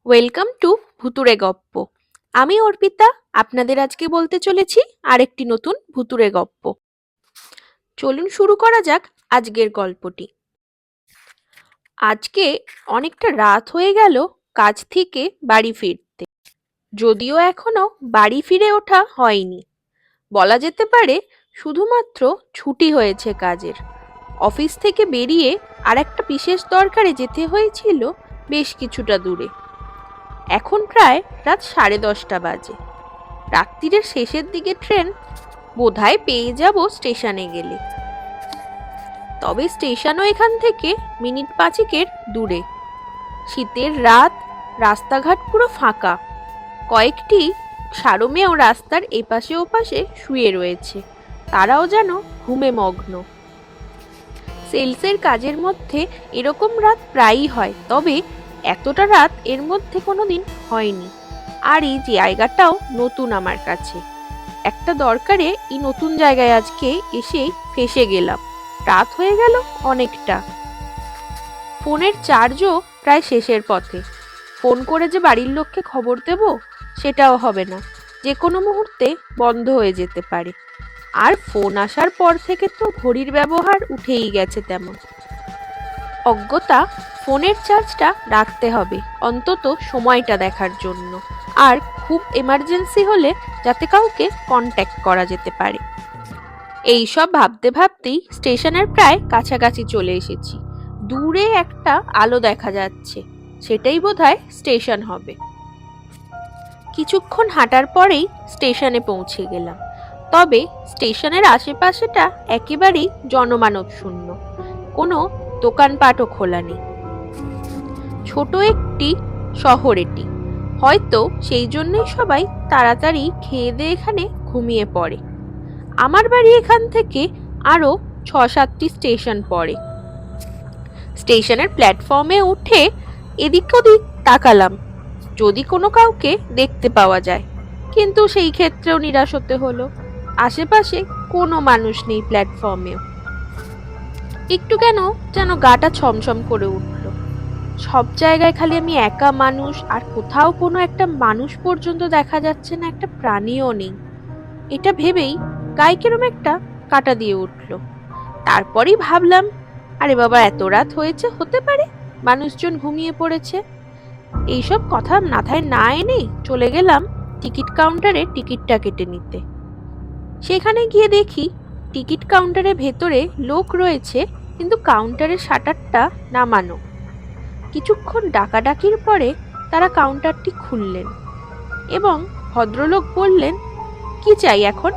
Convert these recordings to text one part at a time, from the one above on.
Welcome to ভুতুড়ে গপ্প। আমি অর্পিতা আপনাদের আজকে বলতে চলেছি আরেকটি নতুন ভুতুড়ে গপ্প। চলুন শুরু করা যাক আজকের গল্পটি। আজকে অনেকটা রাত হয়ে গেল কাজ থেকে বাড়ি ফিরতে, যদিও এখনো বাড়ি ফিরে ওঠা হয়নি। বলা যেতে পারে শুধুমাত্র ছুটি হয়েছে কাজের। অফিস থেকে বেরিয়ে আর একটা বিশেষ দরকারে যেতে হয়েছিল বেশ কিছুটা দূরে। এখন প্রায় রাত 10:30 বাজে। রাত্রিরের শেষের দিকে ট্রেন বোধহয় পেয়ে যাব স্টেশনে গেলে। তবে স্টেশনও এখান থেকে মিনিট 5 দূরে। শীতের রাত, রাস্তাঘাট পুরো ফাঁকা। কয়েকটি সারমেয় রাস্তার এপাশে ওপাশে শুয়ে রয়েছে, তারাও যেন ঘুমে মগ্ন। সেলসের কাজের মধ্যে এরকম রাত প্রায়ই হয়, তবে এতটা রাত এর মধ্যে কোনোদিন হয়নি। আর এই জায়গাটাও নতুন আমার কাছে। একটা দরকারে এই নতুন জায়গায় আজকে এসে ফেঁসে গেলাম। রাত হয়ে গেল অনেকটা। ফোনের চার্জও প্রায় শেষের পথে। ফোন করে যে বাড়ির লোককে খবর দেব সেটাও হবে না, যে কোনো মুহূর্তে বন্ধ হয়ে যেতে পারে। আর ফোন আসার পর থেকে তো ঘড়ির ব্যবহার উঠেই গেছে তেমন। অজ্ঞতা ফোনের চার্জটা রাখতে হবে অন্তত সময়টা দেখার জন্য, আর খুব এমার্জেন্সি হলে যাতে কাউকে কন্ট্যাক্ট করা যেতে পারে। এই সব ভাবতে ভাবতেই স্টেশনের প্রায় কাছাকাছি চলে এসেছি। দূরে একটা আলো দেখা যাচ্ছে, সেটাই বোধহয় স্টেশন হবে। কিছুক্ষণ হাঁটার পরেই স্টেশনে পৌঁছে গেলাম। তবে স্টেশনের আশেপাশেটা একেবারেই জনমানব শূন্য, কোনো দোকানপাটও খোলা নেই। ছোট একটি শহর এটি, হয়তো সেই জন্যই সবাই তাড়াতাড়ি খেয়ে দিয়ে এখানে ঘুমিয়ে পড়ে। আমার বাড়ি এখান থেকে আরো 6-7টি স্টেশন পড়ে। স্টেশনের প্ল্যাটফর্মে উঠে এদিক ওদিক তাকালাম যদি কোনো কাউকে দেখতে পাওয়া যায়, কিন্তু সেই ক্ষেত্রেও নিরাশ হতে হলো। আশেপাশে কোনো মানুষ নেই প্ল্যাটফর্মেও। একটু কেন যেন গাটা ছমছম করে উঠল। সব জায়গায় খালি আমি একা মানুষ, আর কোথাও কোনো একটা মানুষ পর্যন্ত দেখা যাচ্ছে না, একটা প্রাণীও নেই। এটা ভেবেই গায়ে কিরম একটা কাটা দিয়ে উঠল। তারপরই ভাবলাম, আরে বাবা, এত রাত হয়েছে, হতে পারে মানুষজন ঘুমিয়ে পড়েছে। এইসব কথা মাথায় না এনে চলে গেলাম টিকিট কাউন্টারে টিকিটটা কেটে নিতে। সেখানে গিয়ে দেখি টিকিট কাউন্টারের ভেতরে লোক রয়েছে, কিন্তু কাউন্টারের শাটারটা নামানো। কিছুক্ষণ ডাকাডাকির পরে তারা কাউন্টারটি খুললেন এবং ভদ্রলোক বললেন, কি চাই এখন?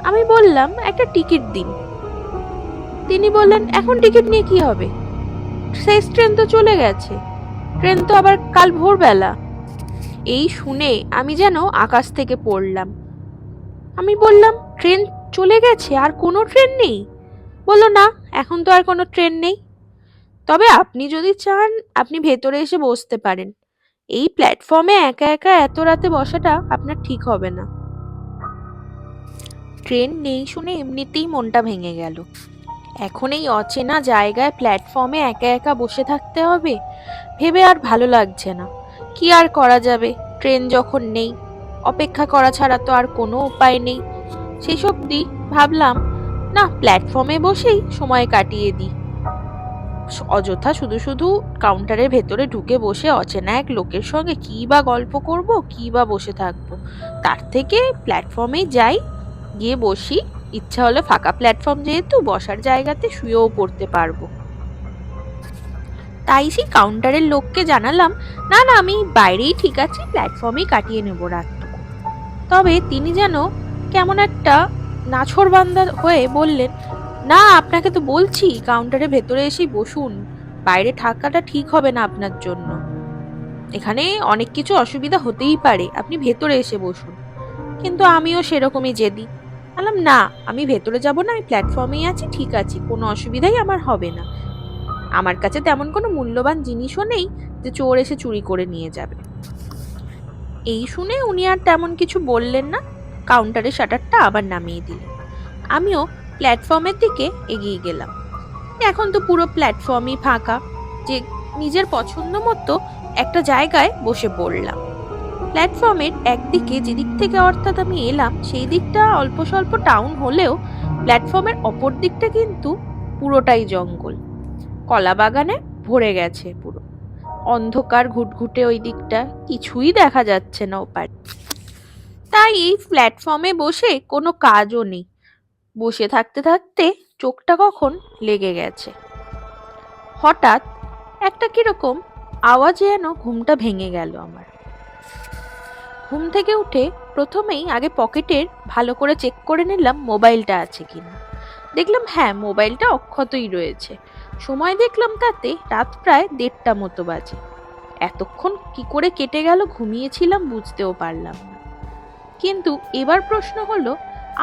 আমি বললাম, একটা টিকিট দিন। তিনি বললেন, এখন টিকিট নিয়ে কি হবে? শেষ ট্রেন তো চলে গেছে, ট্রেন তো আবার কাল ভোরবেলা। এই শুনে আমি যেন আকাশ থেকে পড়লাম। আমি বললাম, ট্রেন চলে গেছে, আর কোনো ট্রেন নেই? বলল, না, এখন তো আর কোনো ট্রেন নেই। তবে আপনি যদি চান আপনি ভেতরে এসে বসতে পারেন। এই প্ল্যাটফর্মে একা একা এত রাতে বসাটা আপনার ঠিক হবে না। ট্রেন নেই শুনে এমনিতেই মনটা ভেঙে গেল। এখন এই অচেনা জায়গায় প্ল্যাটফর্মে একা একা বসে থাকতে হবে ভেবে আর ভালো লাগছে না। কি আর করা যাবে, ট্রেন যখন নেই, অপেক্ষা করা ছাড়া তো আর কোনো উপায় নেই। সেসব ভাবলাম, না, প্ল্যাটফর্মে বসেই সময় কাটিয়ে দিই। অযথা শুধু শুধু কাউন্টারের ভেতরে ঢুকে বসে অচেনা এক লোকের সঙ্গে কি বা গল্প করব, কি বা বসে থাকবো। তার থেকে প্ল্যাটফর্মে যাই, গিয়ে বসি। ইচ্ছা হলে ফাঁকা প্ল্যাটফর্ম যেহেতু, বসার জায়গাতে শুয়েও পড়তে পারবো। তাই সেই কাউন্টারের লোককে জানালাম, না না, আমি বাইরেই ঠিক আছি, প্ল্যাটফর্মেই কাটিয়ে নেবো রাতটুকু। তবে তিনি যেন কেমন একটা নাছোড়বান্দা হয়ে বললেন, না, আপনাকে তো বলছি কাউন্টারের ভেতরে এসেই বসুন, বাইরে থাকাটা ঠিক হবে না আপনার জন্য। এখানে অনেক কিছু অসুবিধা হতেই পারে, আপনি ভেতরে এসে বসুন। কিন্তু আমিও সেরকমই জেদি। বললাম, না, আমি ভেতরে যাব না, আমি প্ল্যাটফর্মেই আছি, ঠিক আছে, কোনো অসুবিধাই আমার হবে না। আমার কাছে তেমন কোনো মূল্যবান জিনিসও নেই যে চোর এসে চুরি করে নিয়ে যাবে। এই শুনে উনি আর তেমন কিছু বললেন না, কাউন্টারের শাটারটা আবার নামিয়ে দিলেন। আমিও প্ল্যাটফর্মের দিকে এগিয়ে গেলাম। এখন তো পুরো প্ল্যাটফর্মই ফাঁকা, যে নিজের পছন্দ মতো একটা জায়গায় বসে পড়লাম। প্ল্যাটফর্মের একদিকে যেদিক থেকে অর্থাৎ আমি এলাম সেই দিকটা অল্প স্বল্প টাউন হলেও প্ল্যাটফর্মের অপর দিকটা কিন্তু পুরোটাই জঙ্গল। কলা বাগানে ভরে গেছে পুরো। অন্ধকার ঘুটঘুটে ওই দিকটা, কিছুই দেখা যাচ্ছে না ওপারে। তাই এই প্ল্যাটফর্মে বসে কোনো কাজও নেই। বসে থাকতে থাকতে চোখটা কখন লেগে গেছে। হঠাৎ একটা কিরকম আওয়াজে যেন ঘুমটা ভেঙে গেল আমার। ঘুম থেকে উঠে প্রথমেই আগে পকেটের ভালো করে চেক করে নিলাম মোবাইলটা আছে কিনা। দেখলাম হ্যাঁ, মোবাইলটা অক্ষতই রয়েছে। সময় দেখলাম তাতে রাত প্রায় 1:30 মতো বাজে। এতক্ষণ কি করে কেটে গেল ঘুমিয়েছিলাম বুঝতেও পারলাম না। কিন্তু এবার প্রশ্ন হলো,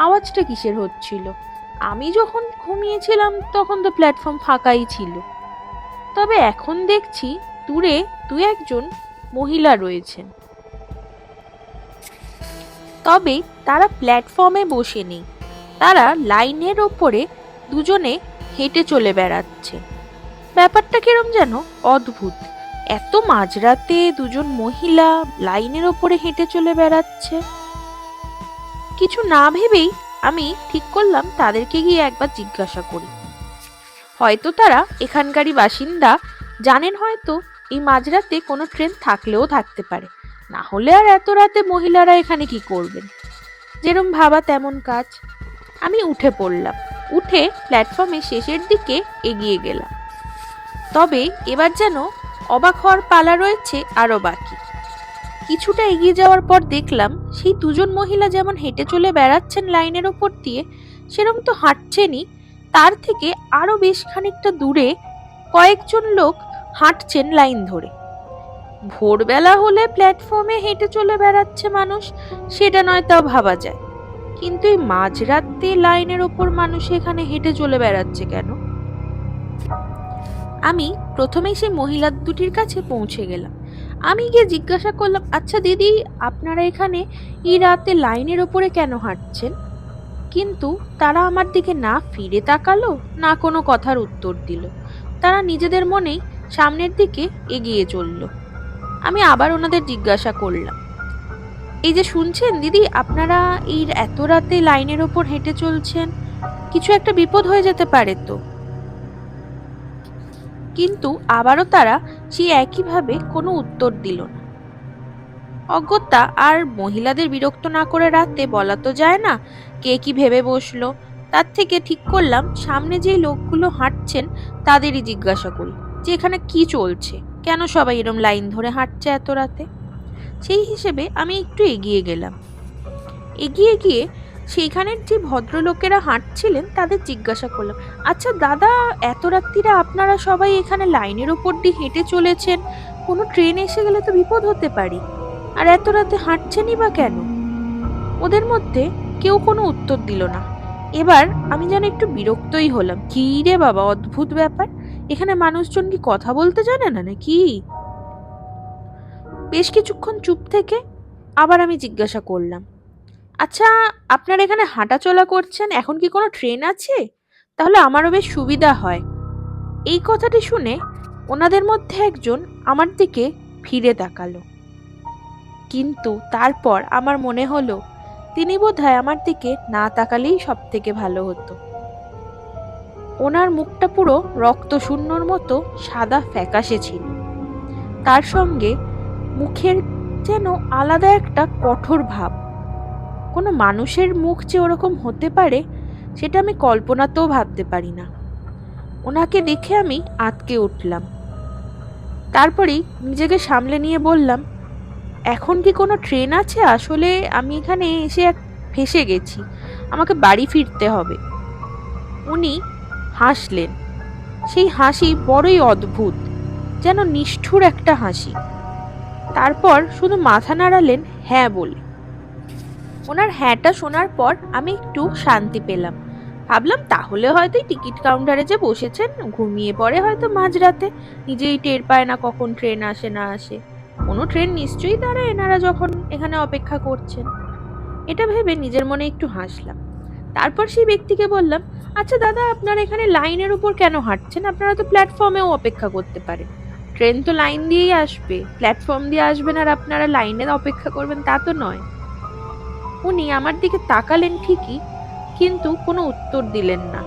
আওয়াজটা কিসের হচ্ছিল? আমি যখন ঘুমিয়েছিলাম তখন তো প্ল্যাটফর্ম ফাঁকাই ছিল। তবে এখন দেখছি দূরে 2-1 মহিলা রয়েছেন। তবে তারা প্ল্যাটফর্মে বসে নেই, তারা লাইনের ওপরে দুজনে হেঁটে চলে বেড়াচ্ছে। ব্যাপারটা কিরম যেন অদ্ভুত। এত মাঝরাতে 2 মহিলা লাইনের ওপরে হেঁটে চলে বেড়াচ্ছে। কিছু না ভেবেই আমি ঠিক করলাম তাদেরকে গিয়ে একবার জিজ্ঞাসা করি। হয়তো তারা এখানকারই বাসিন্দা, জানেন হয়তো এই মাঝরাতে কোনো ট্রেন থাকলেও থাকতে পারে, না হলে আর এত রাতে মহিলারা এখানে কি করবেন। যেরম ভাবা তেমন কাজ। আমি উঠে পড়লাম। উঠে প্ল্যাটফর্মে শেষের দিকে এগিয়ে গেলাম। তবে এবার যেন অবাক হওয়ার পালা রয়েছে আরো বাকি। কিছুটা এগিয়ে যাওয়ার পর দেখলাম সেই 2 মহিলা যেমন হেঁটে চলে বেড়াচ্ছেন লাইনের ওপর দিয়ে, সেরকম তো হাঁটছেনই, তার থেকে আরো বেশ খানিকটা দূরে কয়েকজন লোক হাঁটছেন লাইন ধরে। ভোরবেলা হলে প্ল্যাটফর্মে হেঁটে চলে বেড়াচ্ছে মানুষ, সেটা নয় তাও ভাবা যায়, কিন্তু এই মাঝরাতে লাইনের ওপর মানুষ এখানে হেঁটে চলে বেড়াচ্ছে কেন? আমি প্রথমেই সেই মহিলা দুটির কাছে পৌঁছে গেলাম। আমি গিয়ে জিজ্ঞাসা করলাম, আচ্ছা দিদি, আপনারা এখানে এই রাতে লাইনের ওপরে কেন হাঁটছেন? কিন্তু তারা আমার দিকে না ফিরে তাকালো, না কোনো কথার উত্তর দিল। তারা নিজেদের মনেই সামনের দিকে এগিয়ে চলল। আমি আবার ওনাদের জিজ্ঞাসা করলাম, এই যে শুনছেন দিদি, আপনারা এই এত রাতে লাইনের ওপর হেঁটে চলছেন, কিছু একটা বিপদ হয়ে যেতে পারে তো? কিন্তু আবারও তারা সেই একইভাবে কোনো উত্তর দিল না। অগত্যা আর মহিলাদের বিরক্ত না করে রাতে বলা তো যায় না কে কি ভেবে বসলো। তার থেকে ঠিক করলাম সামনে যে লোকগুলো হাঁটছেন তাদেরই জিজ্ঞাসা করি যে এখানে কি চলছে, কেন সবাই এরম লাইন ধরে হাঁটছে এত রাতে। সেই হিসেবে আমি একটু এগিয়ে গেলাম। এগিয়ে গিয়ে সেইখানের যে ভদ্রলোকেরা হাঁটছিলেন তাদের জিজ্ঞাসা করলাম, আচ্ছা দাদা, এত রাত্রিরে আপনারা সবাই এখানে লাইনের ওপর দিয়ে হেঁটে চলেছেন, কোনো ট্রেন এসে গেলে তো বিপদ হতে পারে, আর এত রাতে হাঁটছেনই বা কেন? ওদের মধ্যে কেউ কোনো উত্তর দিল না। এবার আমি যেন একটু বিরক্তই হলাম। কি রে বাবা, অদ্ভুত ব্যাপার, এখানে মানুষজন কি কথা বলতে জানে না নাকি? বেশ কিছুক্ষণ চুপ থেকে আবার আমি জিজ্ঞাসা করলাম, আচ্ছা আপনারা এখানে হাঁটা চলা করছেন, এখন কি কোনো ট্রেন আছে? তাহলে আমারও বেশ সুবিধা হয়। এই কথাটি শুনে ওনাদের মধ্যে একজন আমার দিকে ফিরে তাকালো, কিন্তু তারপর আমার মনে হলো তিনি বোধহয় আমার দিকে না তাকালেই সব থেকে ভালো হতো। ওনার মুখটা পুরো রক্ত শূন্যর মতো সাদা ফ্যাকাশে ছিল, তার সঙ্গে মুখের যেন আলাদা একটা কঠোর ভাব। কোনো মানুষের মুখ যে ওরকম হতে পারে সেটা আমি কল্পনাতেও ভাবতে পারি না। ওনাকে দেখে আমি আঁতকে উঠলাম। তারপরেই নিজেকে সামলে নিয়ে বললাম, এখন কি কোনো ট্রেন আছে? আসলে আমি এখানে এসে ফেঁসে গেছি, আমাকে বাড়ি ফিরতে হবে। উনি হাসলেন। সেই হাসি বড়ই অদ্ভুত, যেন নিষ্ঠুর একটা হাসি। তারপর শুধু মাথা নাড়ালেন হ্যাঁ বলে। ওনার হ্যাঁটা শোনার পর আমি একটু শান্তি পেলাম। ভাবলাম তাহলে হয়তো টিকিট কাউন্টারে যে বসেছেন ঘুমিয়ে পড়ে হয়তো মাঝরাতে, নিজেই টের পায় না কখন ট্রেন আসে না আসে। কোনো ট্রেন নিশ্চয়ই তারা এনারা যখন এখানে অপেক্ষা করছেন, এটা ভেবে নিজের মনে একটু হাসলাম। তারপর সেই ব্যক্তিকে বললাম, আচ্ছা দাদা, আপনারা এখানে লাইনের উপর কেন হাঁটছেন? আপনারা তো প্ল্যাটফর্মেও অপেক্ষা করতে পারেন। ট্রেন তো লাইন দিয়েই আসবে, প্ল্যাটফর্ম দিয়ে আসবেন আর আপনারা লাইনে অপেক্ষা করবেন তা তো নয়। উনি আমার দিকে তাকালেন ঠিকই, কিন্তু কোনো উত্তর দিলেন না।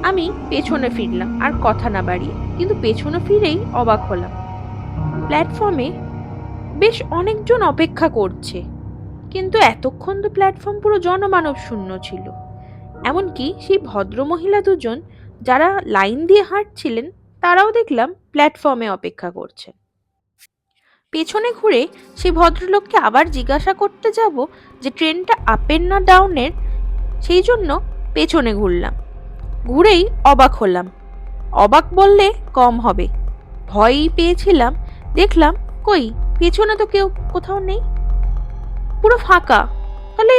আমি পেছনে ফিরলাম আর কথা না বাড়িয়ে, কিন্তু পেছনে ফিরেই অবাক হলাম। প্ল্যাটফর্মে বেশ অনেকজন অপেক্ষা করছে, কিন্তু এতক্ষণ তো প্ল্যাটফর্ম পুরো জনমানব শূন্য ছিল। এমনকি সেই ভদ্রমহিলা দুজন যারা লাইন দিয়ে হাঁটছিলেন, তারাও দেখলাম প্ল্যাটফর্মে অপেক্ষা করছেন। পেছনে ঘুরে সেই ভদ্রলোককে আবার জিজ্ঞাসা করতে যাব যে ট্রেনটা আপের না ডাউনের, সেই জন্য পেছনে ঘুরলাম। ঘুরেই অবাক হলাম। অবাক বললে কম হবে, ভয়ই পেয়েছিলাম। দেখলাম কই পেছনে তো কেউ কোথাও নেই, পুরো ফাঁকা। তাহলে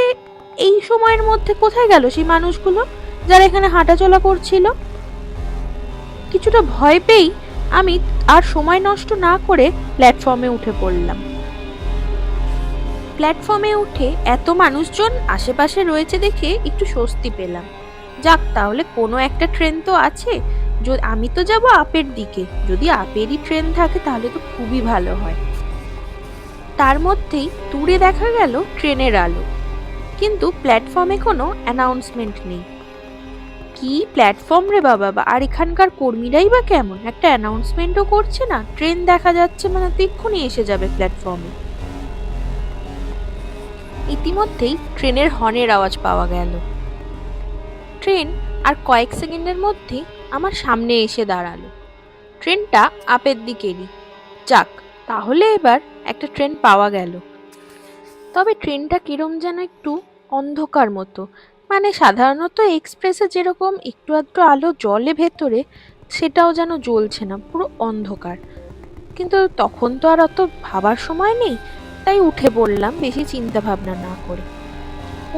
এই সময়ের মধ্যে কোথায় গেল সেই মানুষগুলো যারা এখানে হাঁটাচলা করছিল? কিছুটা ভয় পেয়েই আমি আর সময় নষ্ট না করে প্ল্যাটফর্মে উঠে পড়লাম। প্ল্যাটফর্মে উঠে এত মানুষজন আশেপাশে রয়েছে দেখে একটু স্বস্তি পেলাম। যাক, তাহলে কোনো একটা ট্রেন তো আছে। আমি তো যাব আপের দিকে, যদি আপেরই ট্রেন থাকে তাহলে তো খুবই ভালো হয়। তার মধ্যেই দূরে দেখা গেল ট্রেনের আলো, কিন্তু প্ল্যাটফর্মে কোনো অ্যানাউন্সমেন্ট নেই। কি প্ল্যাটফর্ম রে বাবা! আর এখানকার কর্মীরাই বা কেমন, একটা অ্যানাউন্সমেন্টও করছে না। ট্রেন দেখা যাচ্ছে মানে তো এক্ষুনি এসে যাবে প্ল্যাটফর্মে। ইতিমধ্যেই ট্রেনের হর্নের আওয়াজ পাওয়া গেল। ট্রেন আর কয়েক সেকেন্ডের মধ্যেই আমার সামনে এসে দাঁড়ালো। ট্রেনটা আপের দিকেরই। যাক, তাহলে এবার একটা ট্রেন পাওয়া গেল। তবে ট্রেনটা কিরম যেন একটু অন্ধকার মতো, মানে সাধারণত এক্সপ্রেসে যেরকম একটু আধটু আলো জ্বলে ভেতরে, সেটাও যেন জ্বলছে না, পুরো অন্ধকার। কিন্তু তখন তো আর অত ভাবার সময় নেই, তাই উঠে পড়লাম বেশি চিন্তা ভাবনা না করে।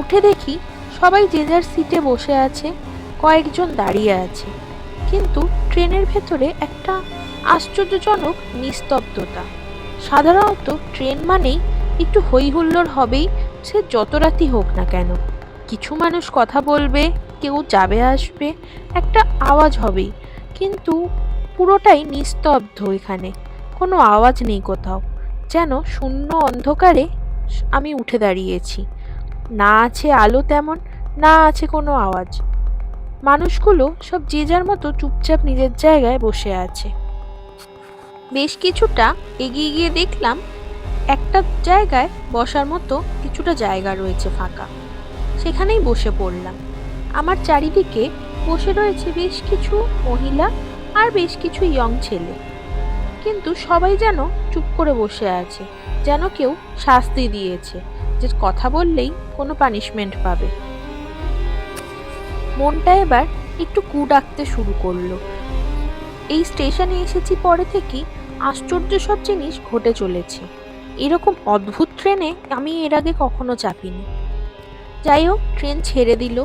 উঠে দেখি সবাই যে যার সিটে বসে আছে, কয়েকজন দাঁড়িয়ে আছে, কিন্তু ট্রেনের ভেতরে একটা আশ্চর্যজনক নিস্তব্ধতা। সাধারণত ট্রেন মানেই একটু হই হুল্লোড় হবেই, সে যত রাতই হোক না কেন। কিছু মানুষ কথা বলবে, কেউ যাবে আসবে, একটা আওয়াজ হবেই। কিন্তু পুরোটাই নিস্তব্ধ, এখানে কোনো আওয়াজ নেই কোথাও, যেন শূন্য অন্ধকারে আমি উঠে দাঁড়িয়েছি। না আছে আলো তেমন, না আছে কোনো আওয়াজ। মানুষগুলো সব যে যার মতো চুপচাপ নিজের জায়গায় বসে আছে। বেশ কিছুটা এগিয়ে গিয়ে দেখলাম একটা জায়গায় বসার মতো কিছুটা জায়গা রয়েছে ফাঁকা, সেখানেই বসে পড়লাম। আমার চারিদিকে বসে রয়েছে বেশ কিছু মহিলা আর বেশ কিছু ইয়ং ছেলে, কিন্তু সবাই যেন চুপ করে বসে আছে, যেন কেউ শাস্তি দিয়েছে যে কথা বললেই কোনো পানিশমেন্ট পাবে। মনটা এবার একটু কু ডাকতে শুরু করলো। এই স্টেশনে এসেছি পরে থেকেই আশ্চর্য সব জিনিস ঘটে চলেছে। এরকম অদ্ভুত ট্রেনে আমি এর আগে কখনো চাপিনি। যাই হোক, ট্রেন ছেড়ে দিল।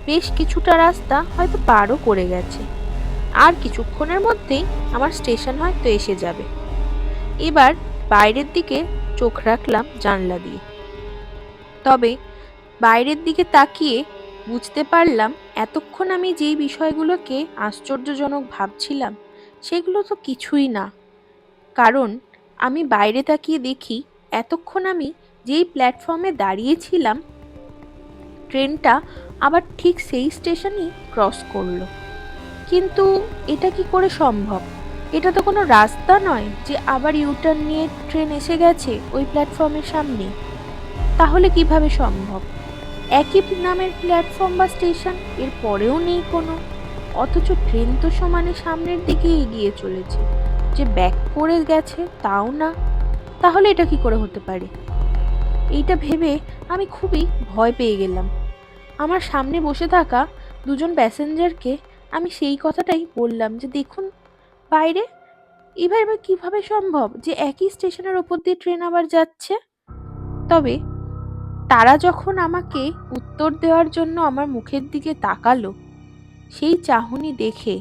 বেশ কিছুটা রাস্তা হয়তো পারও করে গেছে। আর কিছুক্ষণের মধ্যেই আমার স্টেশন হয়তো এসে যাবে। এবার বাইরের দিকে চোখ রাখলাম জানলা দিয়ে। তবে বাইরের দিকে তাকিয়ে বুঝতে পারলাম এতক্ষণ আমি যেই বিষয়গুলোকে আশ্চর্যজনক ভাবছিলাম সেগুলো তো কিছুই না। কারণ আমি বাইরে তাকিয়ে দেখি এতক্ষণ আমি যেই প্ল্যাটফর্মে দাঁড়িয়েছিলাম, ট্রেনটা আবার ঠিক সেই স্টেশনই ক্রস করলো। কিন্তু এটা কি করে সম্ভব? এটা তো কোনো রাস্তা নয় যে আবার ইউটার্ন নিয়ে ট্রেন এসে গেছে ওই প্ল্যাটফর্মের সামনে। তাহলে কিভাবে সম্ভব? একই নামের প্ল্যাটফর্ম বা স্টেশন, এর পরেও নেই কোনো, অথচ ট্রেন তো সমানে সামনের দিকে এগিয়ে চলেছে। যে ব্যাক করে গেছে তাও না। তাহলে এটা কি করে হতে পারে? এইটা ভেবে আমি খুবই ভয় পেয়ে গেলাম। আমার সামনে বসে থাকা দুজন প্যাসেঞ্জারকে আমি সেই কথাটাই বললাম যে দেখুন বাইরে, এবার কিভাবে সম্ভব যে একই স্টেশনের ওপর দিয়ে ট্রেন আবার যাচ্ছে? তবে তারা যখন আমাকে উত্তর দেওয়ার জন্য আমার মুখের দিকে তাকালো, সেই চাহনি দেখে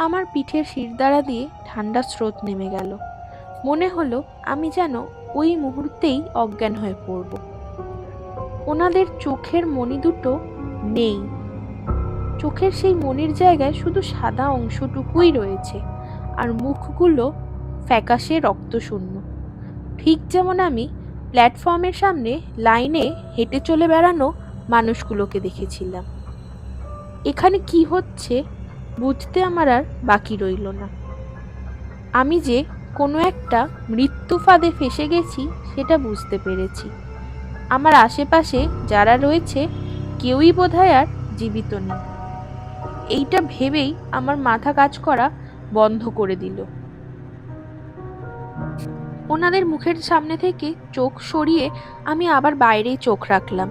আমার পিঠের শিরদাঁড়া দিয়ে ঠান্ডা স্রোত নেমে গেল। মনে হলো আমি যেন ওই মুহূর্তেই অজ্ঞান হয়ে পড়ব। ওনাদের চোখের মণি দুটো নেই। চোখের সেই মণির জায়গায় শুধু সাদা অংশটুকুই রয়েছে, আর মুখগুলো ফ্যাকাশে রক্তশূন্য, ঠিক যেমন আমি প্ল্যাটফর্মের সামনে লাইনে হেঁটে চলে বেড়ানো মানুষগুলোকে দেখেছিলাম। এখানে কি হচ্ছে বুঝতে আমার আর বাকি রইল না। আমি যে কোনো একটা মৃত্যু ফাঁদে ফেসে গেছি সেটা বুঝতে পেরেছি। আমার আশেপাশে যারা রয়েছে কেউই বোধহয় আর জীবিত নেই। এইটা ভেবেই আমার মাথা কাজ করা বন্ধ করে দিল। ওনাদের মুখের সামনে থেকে চোখ সরিয়ে আমি আবার বাইরেই চোখ রাখলাম।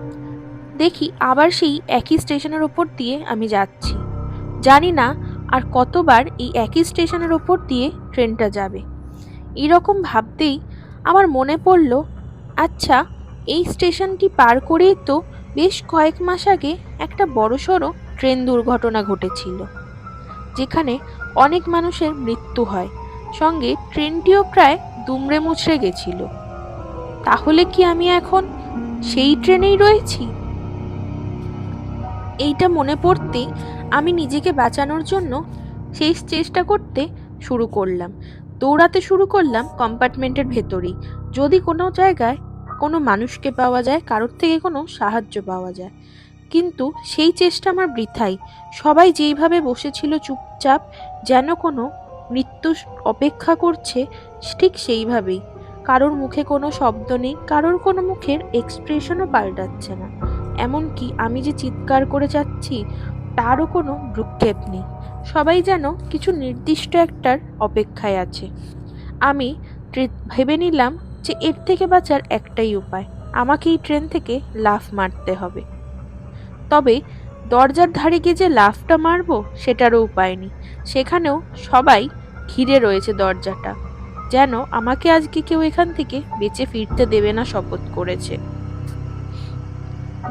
দেখি আবার সেই একই স্টেশনের ওপর দিয়ে আমি যাচ্ছি। জানি না আর কতবার এই একই স্টেশনের ওপর দিয়ে ট্রেনটা যাবে। এরকম ভাবতেই আমার মনে পড়ল, আচ্ছা এই স্টেশনটি পার করেই তো বেশ কয়েক মাস আগে একটা বড়সড় ট্রেন দুর্ঘটনা ঘটেছিল, যেখানে অনেক মানুষের মৃত্যু হয়, সঙ্গে ট্রেনটিও প্রায় দুমড়ে মুচড়ে গেছিল। তাহলে কি আমি এখন সেই ট্রেনেই রয়েছি? এইটা মনে পড়তেই আমি নিজেকে বাঁচানোর জন্য শেষ চেষ্টা করতে শুরু করলাম। দৌড়াতে শুরু করলাম কম্পার্টমেন্টের ভেতরেই, যদি কোনো জায়গায় কোনো মানুষকে পাওয়া যায়, কারোর থেকে কোনো সাহায্য পাওয়া যায়। কিন্তু সেই চেষ্টা আমার বৃথাই। সবাই যেইভাবে বসেছিল চুপচাপ, যেন কোনো মৃত্যু অপেক্ষা করছে, ঠিক সেইভাবেই। কারোর মুখে কোনো শব্দ নেই, কারোর কোনো মুখের এক্সপ্রেশনও পাল্টাচ্ছে না। এমনকি আমি যে চিৎকার করে যাচ্ছি তারও কোনো ভ্রুক্ষেপ নেই। সবাই যেন কিছু নির্দিষ্ট একটার অপেক্ষায় আছে। আমি ভেবে নিলাম যে এর থেকে বাঁচার একটাই উপায়, আমাকে এই ট্রেন থেকে লাফ মারতে হবে। তবে দরজার ধারে গিয়ে যে লাফটা মারবো সেটারও উপায় নেই। সেখানেও সবাই ঘিরে রয়েছে দরজাটা, যেন আমাকে আজকে কেউ এখান থেকে বেঁচে ফিরতে দেবে না শপথ করেছে।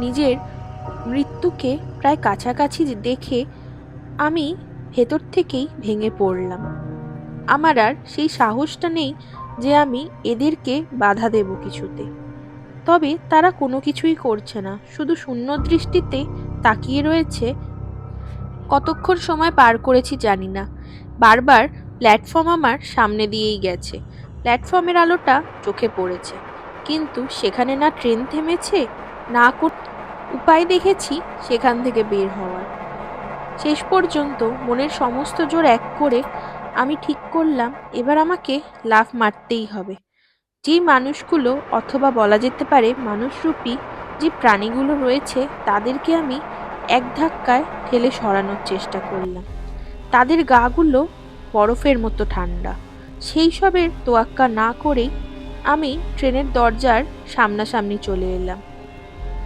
নিজের মৃত্যুকে প্রায় কাছাকাছি দেখে আমি ভেতর থেকেই ভেঙে পড়লাম। আমার আর সেই সাহসটা নেই যে আমি এদেরকে বাধা দেব কিছুতে। তবে তারা কোনো কিছুই করছে না, শুধু শূন্য দৃষ্টিতে তাকিয়ে রয়েছে। কতক্ষণ সময় পার করেছি জানি না। বারবার প্ল্যাটফর্ম আমার সামনে দিয়েই গেছে। প্ল্যাটফর্মের আলোটা চোখে পড়েছে, কিন্তু সেখানে না ট্রেন থেমেছে, না উপায় দেখেছি সেখান থেকে বের হওয়ার। শেষ পর্যন্ত মনের সমস্ত জোর এক করে আমি ঠিক করলাম এবার আমাকে লাফ মারতেই হবে। যেই মানুষগুলো, অথবা বলা যেতে পারে মানুষরূপী যে প্রাণীগুলো রয়েছে, তাদেরকে আমি এক ধাক্কায় ঠেলে সরানোর চেষ্টা করলাম। তাদের গাগুলো বরফের মতো ঠান্ডা। সেই সবের তোয়াক্কা না করেই আমি ট্রেনের দরজার সামনাসামনি চলে এলাম।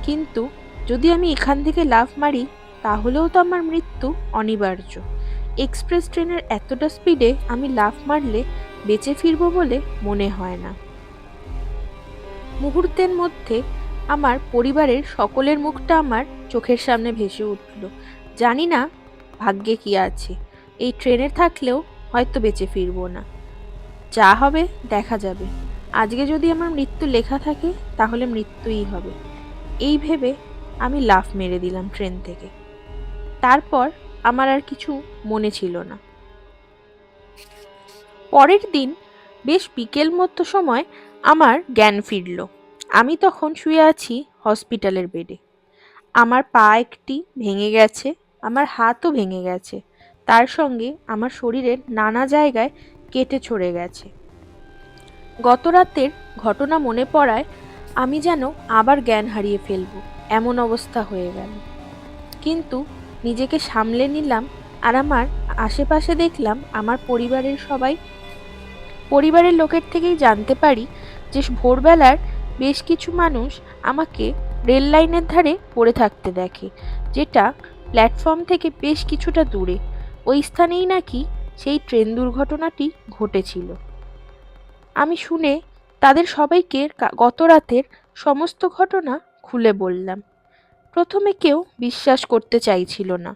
কিন্তু যদি আমি এখান থেকে লাফ মারি তাহলেও তো আমার মৃত্যু অনিবার্য। এক্সপ্রেস ট্রেনের এতটা স্পিডে আমি লাফ মারলে বেঁচে ফিরব বলে মনে হয় না। মুহূর্তের মধ্যে আমার পরিবারের সকলের মুখটা আমার চোখের সামনে ভেসে উঠল। জানি না ভাগ্যে কি আছে, এই ট্রেনে থাকলেও হয়তো বেঁচে ফিরব না। যা হবে দেখা যাবে। আজকে যদি আমার মৃত্যু লেখা থাকে তাহলে মৃত্যুই হবে, এই ভেবে আমি লাফ মেরে দিলাম ট্রেন থেকে। তারপর আমার আর কিছু মনে ছিল না। পরের দিন বেশ বিকেল মতো সময় আমার জ্ঞান ফিরল। আমি তখন শুয়ে আছি হসপিটালের বেডে। আমার পা একটি ভেঙে গেছে, আমার হাতও ভেঙে গেছে, তার সঙ্গে আমার শরীরের নানা জায়গায় কেটে ছড়ে গেছে। গত রাতের ঘটনা মনে পড়ায় আমি যেন আবার জ্ঞান হারিয়ে ফেলব এমন অবস্থা হয়ে গেল। কিন্তু নিজেকে সামলে নিলাম, আর আমার আশেপাশে দেখলাম আমার পরিবারের লোকের থেকেই জানতে পারি যে ভোরবেলার বেশ কিছু মানুষ আমাকে রেল লাইনের ধারে পড়ে থাকতে দেখে, যেটা প্ল্যাটফর্ম থেকে বেশ কিছুটা দূরে। ওই স্থানেই নাকি সেই ট্রেন দুর্ঘটনাটি ঘটেছিল। আমি শুনে তাদের সবাইকে গত রাতের সমস্ত ঘটনা খুলে বললাম। প্রথমে কেউ বিশ্বাস করতে চাইছিল না,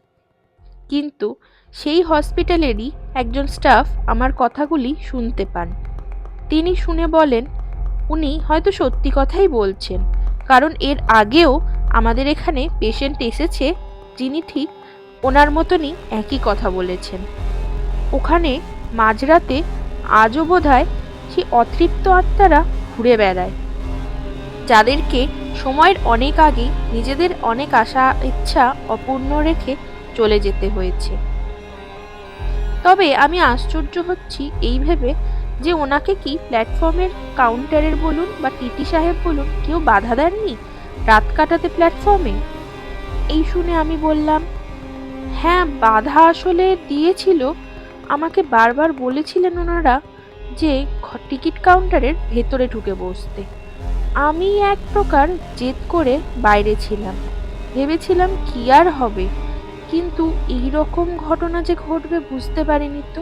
কিন্তু সেই হসপিটালেরই একজন স্টাফ আমার কথাগুলি শুনতে পান। তিনি শুনে বলেন, উনি হয়তো সত্যি কথাই বলছেন, কারণ এর আগেও আমাদের এখানে পেশেন্ট এসেছে যিনি ঠিক ওনার মতনই একই কথা বলেছেন। ওখানে মাঝরাতে আজও বোধহয় সেই অতৃপ্ত আত্মারা ঘুরে বেড়ায়, যাদেরকে সময়ের অনেক আগেই নিজেদের অনেক আশা ইচ্ছা অপূর্ণ রেখে চলে যেতে হয়েছে। তবে আমি আশ্চর্য হচ্ছি এই ভেবে যে ওনাকে কি প্ল্যাটফর্মের কাউন্টারের বলুন বা টিটি সাহেব বলুন কেউ বাধা দেননি রাত কাটাতে প্ল্যাটফর্মে। এই শুনে আমি বললাম, হ্যাঁ, বাধা আসলে দিয়েছিল। আমাকে বারবার বলেছিলেন ওনারা যে টিকিট কাউন্টারের ভেতরে ঢুকে বসতে। আমি এক প্রকার জেদ করে বাইরে ছিলাম, ভেবেছিলাম কি আর হবে, কিন্তু এই রকম ঘটনা যে ঘটবে বুঝতে পারিনি তো।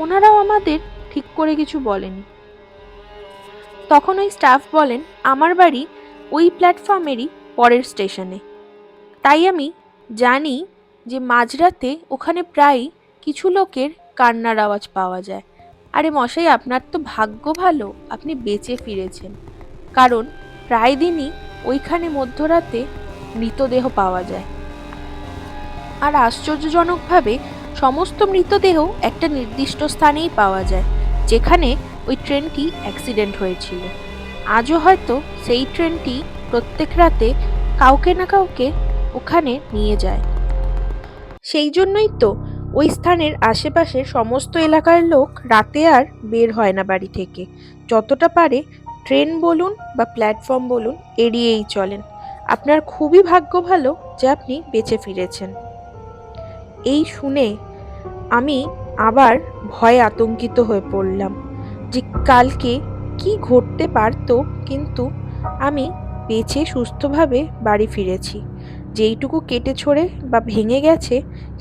ওনারাও আমাদের ঠিক করে কিছু বলেনি। তখন ওই স্টাফ বলেন আমার বাড়ি ওই প্ল্যাটফর্মেরই পরের স্টেশনে, তাই আমি জানি যে মাঝরাতে ওখানে প্রায় কিছু লোকের কান্নার আওয়াজ পাওয়া যায়। আরে মশাই, আপনার তো ভাগ্য ভালো, আপনি বেঁচে ফিরেছেন, কারণ প্রায় দিনই ওইখানে মধ্যরাতে মৃতদেহ পাওয়া যায়। আর আশ্চর্যজনকভাবে সমস্ত মৃতদেহ একটা নির্দিষ্ট স্থানেই পাওয়া যায়, যেখানে ওই ট্রেনটি অ্যাক্সিডেন্ট হয়েছিল। আজও হয়তো সেই ট্রেনটি প্রত্যেক রাতে কাউকে না কাউকে ওখানে নিয়ে যায়। সেই জন্যই তো ওই স্থানের আশেপাশের সমস্ত এলাকার লোক রাতে আর বের হয় না বাড়ি থেকে, যতটা পারে ট্রেন বলুন বা প্ল্যাটফর্ম বলুন এড়িয়েই চলেন। আপনার খুবই ভাগ্য ভালো যে আপনি বেঁচে ফিরেছেন। এই শুনে আমি আবার ভয়ে আতঙ্কিত হয়ে পড়লাম যে কালকে কি ঘটতে পারতো, কিন্তু আমি বেঁচে সুস্থভাবে বাড়ি ফিরেছি। যেইটুকু কেটে ছড়ে বা ভেঙে গেছে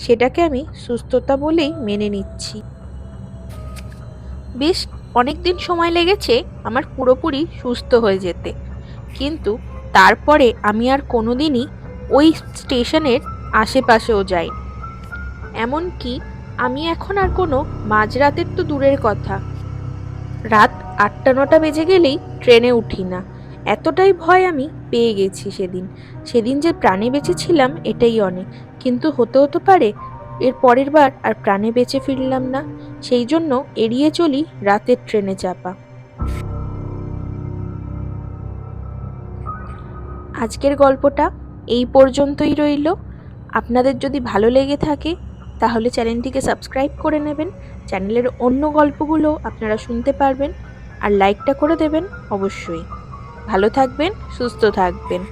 সেটাকে আমি সুস্থতা বলেই মেনে নিচ্ছি। বেশ অনেক দিন সময় লেগেছে আমার পুরোপুরি সুস্থ হয়ে যেতে, কিন্তু তারপরে আমি আর কোনোদিনই ওই স্টেশনের আশেপাশেও যাই। এমনকি আমি এখন আর কোনো মাঝরাতের তো দূরের কথা, রাত 8-9 বেজে গেলেই ট্রেনে উঠি না। এতটাই ভয় আমি পেয়ে গেছি সেদিন যে প্রাণে বেঁচেছিলাম এটাই অনেক, কিন্তু হতে পারে এর পরের বার আর প্রাণে বেঁচে ফিরলাম না, সেই জন্য এড়িয়ে চলি রাতের ট্রেনে চাপা। আজকের গল্পটা এই পর্যন্তই রইল। আপনাদের যদি ভালো লেগে থাকে তাহলে চ্যানেলটিকে সাবস্ক্রাইব করে নেবেন, চ্যানেলের অন্য গল্পগুলো আপনারা শুনতে পারবেন, আর লাইকটা করে দেবেন অবশ্যই। ভালো থাকবেন, সুস্থ থাকবেন।